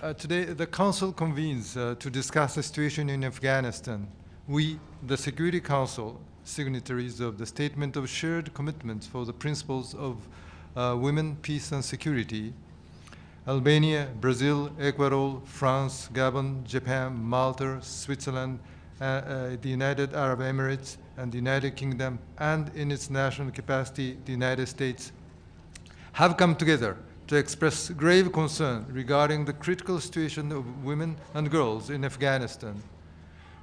Today, the Council convenes to discuss the situation in Afghanistan. We, the Security Council, signatories of the Statement of Shared Commitments for the Principles of Women, Peace and Security, Albania, Brazil, Ecuador, France, Gabon, Japan, Malta, Switzerland, the United Arab Emirates, and the United Kingdom, and in its national capacity, the United States, have come together to express grave concern regarding the critical situation of women and girls in Afghanistan.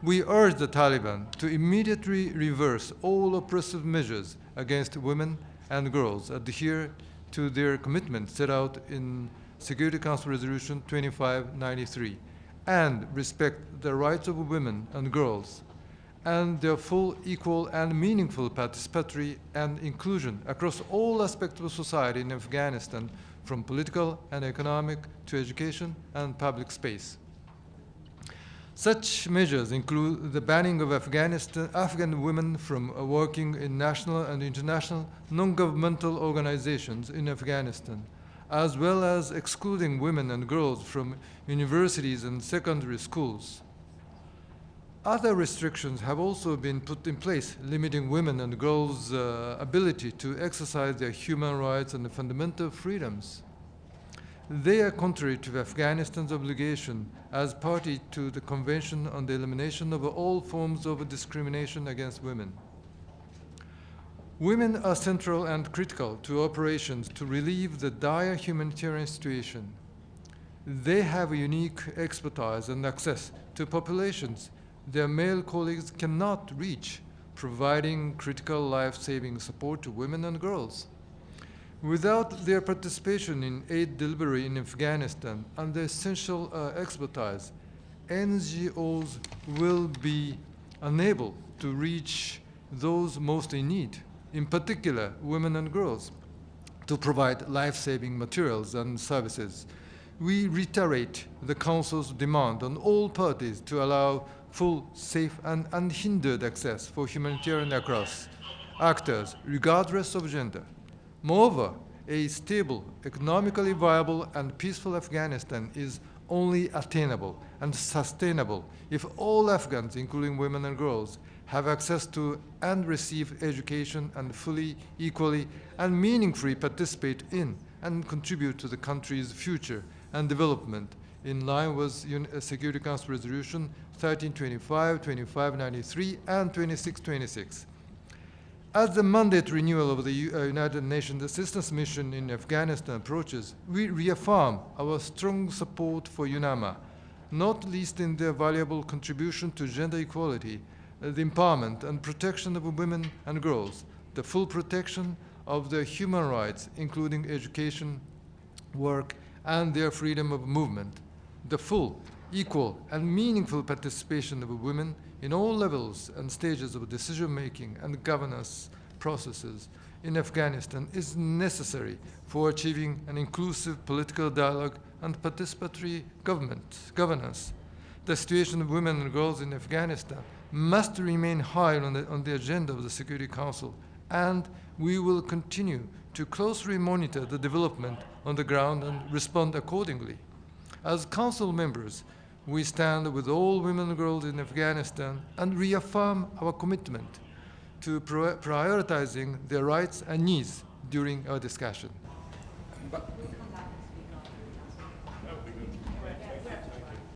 We urge the Taliban to immediately reverse all oppressive measures against women and girls, adhere to their commitments set out in Security Council Resolution 2593, and respect the rights of women and girls, and their full, equal, and meaningful participatory and inclusion across all aspects of society in Afghanistan, from political and economic to education and public space. Such measures include the banning of Afghan women from working in national and international non-governmental organizations in Afghanistan, as well as excluding women and girls from universities and secondary schools. Other restrictions have also been put in place, limiting women and girls' ability to exercise their human rights and fundamental freedoms. They are contrary to Afghanistan's obligation as party to the Convention on the Elimination of all forms of discrimination against women. Women are central and critical to operations to relieve the dire humanitarian situation. They have unique expertise and access to populations their male colleagues cannot reach, providing critical life-saving support to women and girls. Without their participation in aid delivery in Afghanistan and the essential expertise, NGOs will be unable to reach those most in need, in particular women and girls, to provide life-saving materials and services. We reiterate the Council's demand on all parties to allow full, safe, and unhindered access for humanitarian actors, regardless of gender. Moreover, a stable, economically viable, and peaceful Afghanistan is only attainable and sustainable if all Afghans, including women and girls, have access to and receive education and fully, equally, and meaningfully participate in and contribute to the country's future and development in line with Security Council Resolution 1325, 2593, and 2626. As the mandate renewal of the United Nations Assistance Mission in Afghanistan approaches, we reaffirm our strong support for UNAMA, not least in their valuable contribution to gender equality, the empowerment and protection of women and girls, the full protection of their human rights, including education, work, and their freedom of movement, the full, equal, and meaningful participation of women in all levels and stages of decision-making and governance processes in Afghanistan is necessary for achieving an inclusive political dialogue and participatory governance. The situation of women and girls in Afghanistan must remain high on the agenda of the Security Council, and we will continue to closely monitor the development on the ground and respond accordingly. As Council members, we stand with all women and girls in Afghanistan and reaffirm our commitment to prioritizing their rights and needs during our discussion.